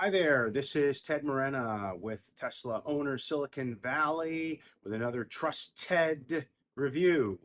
Hi there, this is Ted Morena with Tesla Owner Silicon Valley with another Trust Ted review.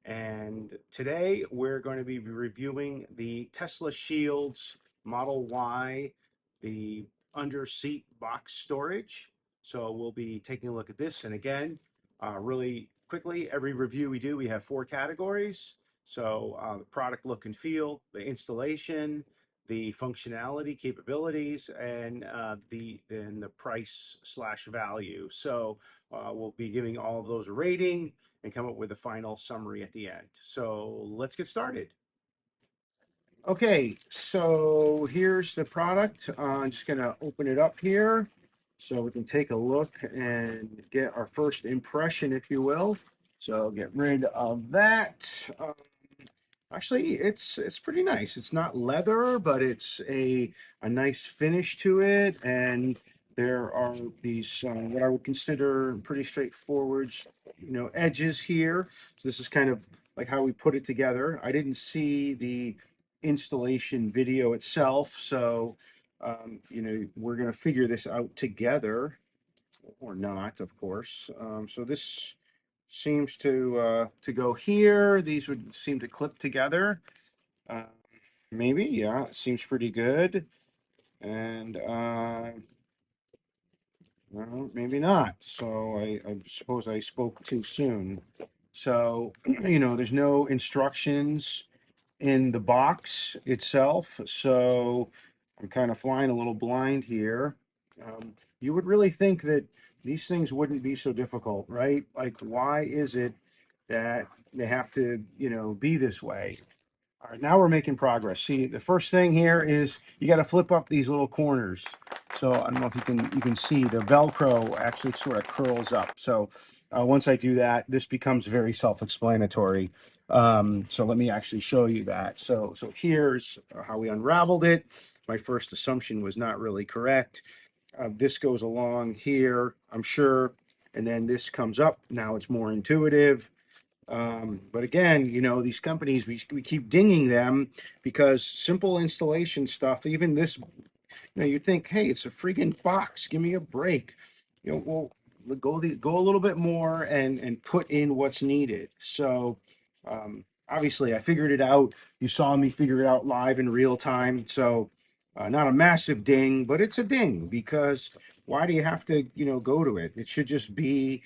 And today we're going to be reviewing the Tesla Shields Model Y, the under seat box storage. So we'll be taking a look at this. And again, really quickly, every review we do, we have four categories. So the product look and feel, the installation, the functionality, capabilities, and the price slash value. So we'll be giving all of those a rating and come up with a final summary at the end. So let's get started. Okay, so here's the product. I'm just gonna open it up here so we can take a look and get our first impression, if you will. So get rid of that. Actually, it's pretty nice. It's not leather, but it's a nice finish to it, and there are these what I would consider pretty straightforward, edges here. So this is kind of like how we put it together. I didn't see the installation video itself, so we're gonna figure this out together, or not, of course. So this seems to go here. These would seem to clip together. Uh, Maybe, yeah, it seems pretty good. And well, maybe not. So I suppose I spoke too soon. So, there's no instructions in the box itself. So I'm kind of flying a little blind here. You would really think that these things wouldn't be so difficult, right? Like, why is it that they have to, be this way? All right, now we're making progress. See, the first thing here is you got to flip up these little corners. So I don't know if you can see the Velcro actually sort of curls up. So once I do that, this becomes very self-explanatory. So let me actually show you that. So here's how we unraveled it. My first assumption was not really correct. This goes along here, I'm sure, and then this comes up. Now it's more intuitive. But again, these companies, we keep dinging them because simple installation stuff, even this, you think, hey, it's a freaking box. Give me a break. Well, go a little bit more and put in what's needed. So obviously I figured it out. You saw me figure it out live in real time. So not a massive ding, but it's a ding because why do you have to, go to it? It should just be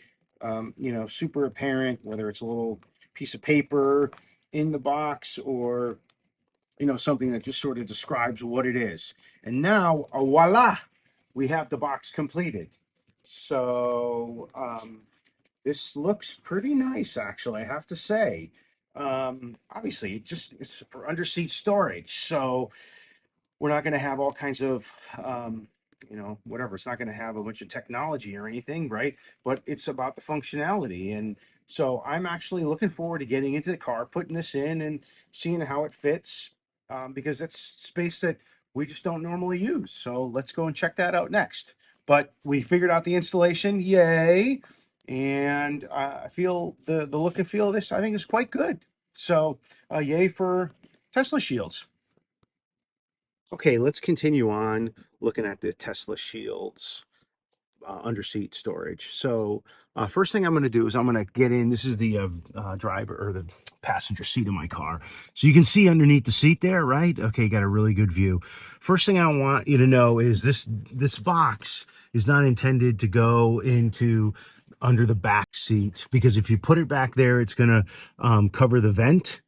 super apparent, whether it's a little piece of paper in the box or, something that just sort of describes what it is. And now, voila, we have the box completed. So this looks pretty nice, actually, I have to say. Obviously, it's for underseat storage. So we're not going to have all kinds of whatever. It's not going to have a bunch of technology or anything, right? But it's about the functionality. And so I'm actually looking forward to getting into the car, putting this in and seeing how it fits, because that's space that we just don't normally use. So let's go and check that out next. But we figured out the installation, yay. And I feel the look and feel of this, I think, is quite good. So yay for Tesla Shields. Okay, let's continue on looking at the Tesla Shields under seat storage. So first thing I'm going to do is I'm going to get in. This is the driver or the passenger seat of my car. So you can see underneath the seat there, right? Okay, got a really good view. First thing I want you to know is this box is not intended to go into under the back seat, because if you put it back there, it's going to cover the vent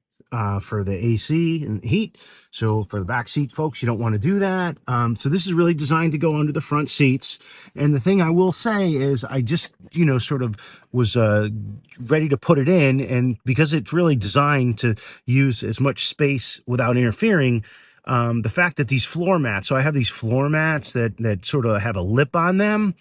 for the AC and heat. So for the back seat folks, you don't want to do that. So this is really designed to go under the front seats. And the thing I will say is I just, sort of was ready to put it in. And because it's really designed to use as much space without interfering, the fact that these floor mats, so I have these floor mats that sort of have a lip on them.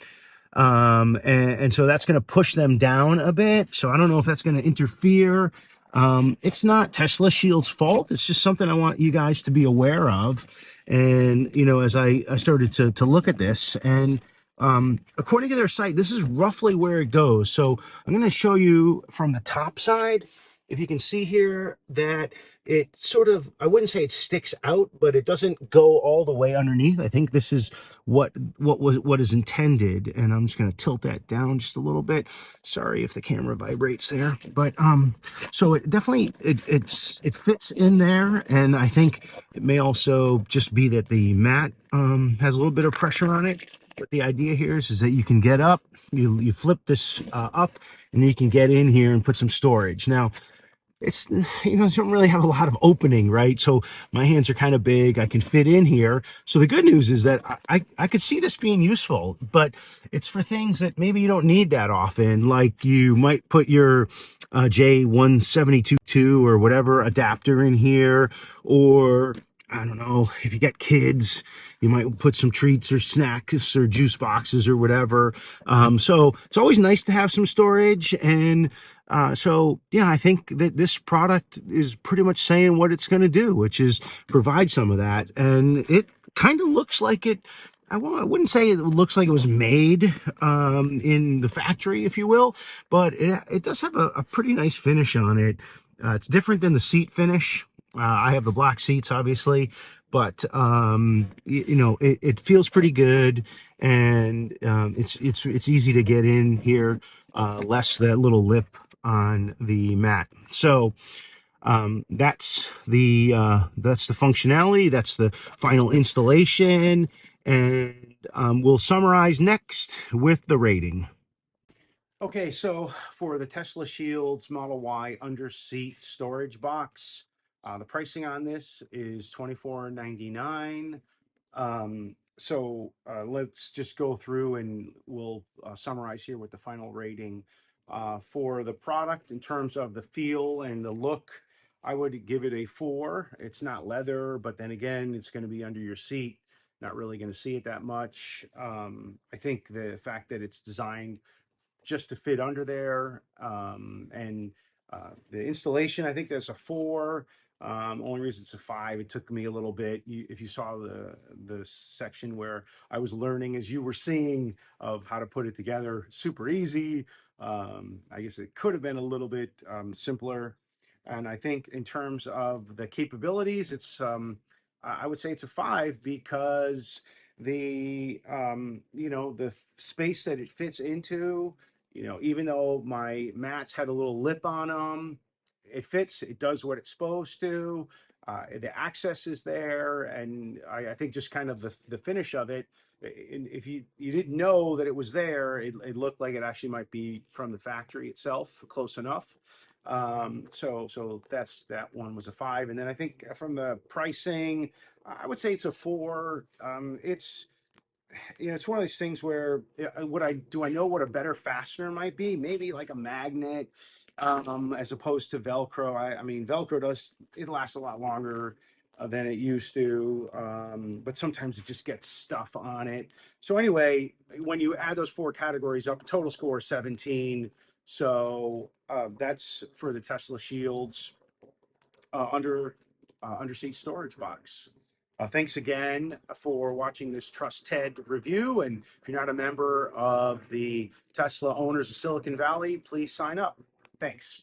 And so that's going to push them down a bit. So I don't know if that's going to interfere. It's not Tesla Shield's fault. It's just something I want you guys to be aware of. And, as I started to look at this, and according to their site, this is roughly where it goes. So I'm going to show you from the top side. if you can see here that it sort of, I wouldn't say it sticks out, but it doesn't go all the way underneath. I think this is what is intended. And I'm just going to tilt that down just a little bit. Sorry if the camera vibrates there, but so it definitely it fits in there. And I think it may also just be that the mat has a little bit of pressure on it. But the idea here is that you can get up, you flip this up, and you can get in here and put some storage. Now, it's, it don't really have a lot of opening, right? So my hands are kind of big. I can fit in here. So the good news is that I could see this being useful, but it's for things that maybe you don't need that often. Like you might put your J1722 or whatever adapter in here, or I don't know, if you got kids, you might put some treats or snacks or juice boxes or whatever. So it's always nice to have some storage. And so, yeah, I think that this product is pretty much saying what it's going to do, which is provide some of that. And it kind of looks like it. I wouldn't say it looks like it was made in the factory, if you will, but it does have a pretty nice finish on it. It's different than the seat finish. I have the black seats, obviously, but it feels pretty good, and it's easy to get in here. Less that little lip on the mat. So that's the functionality. That's the final installation, and we'll summarize next with the rating. Okay, so for the Tesla Shields Model Y under seat storage box, the pricing on this is $24.99. Let's just go through and we'll summarize here with the final rating. For the product, in terms of the feel and the look, I would give it a 4. It's not leather, but then again, it's going to be under your seat. Not really going to see it that much. I think the fact that it's designed just to fit under there. And the installation, I think that's a 4. Only reason it's a 5, it took me a little bit. If you saw the section where I was learning, as you were seeing, of how to put it together, super easy. I guess it could have been a little bit simpler. And I think in terms of the capabilities, I would say it's a 5 because the space that it fits into, even though my mats had a little lip on them, it fits, it does what it's supposed to. The access is there, and I think just kind of the finish of it. If you didn't know that it was there, it looked like it actually might be from the factory itself, close enough. So that one was a 5, and then I think from the pricing, I would say it's a 4. It's one of these things where I know what a better fastener might be? Maybe like a magnet, as opposed to Velcro. I mean, Velcro it lasts a lot longer than it used to, but sometimes it just gets stuff on it. So anyway, when you add those 4 categories up, total score 17. So that's for the Tesla Shields under seat storage box. Thanks again for watching this Trust Ted review. And if you're not a member of the Tesla Owners of Silicon Valley, please sign up. Thanks.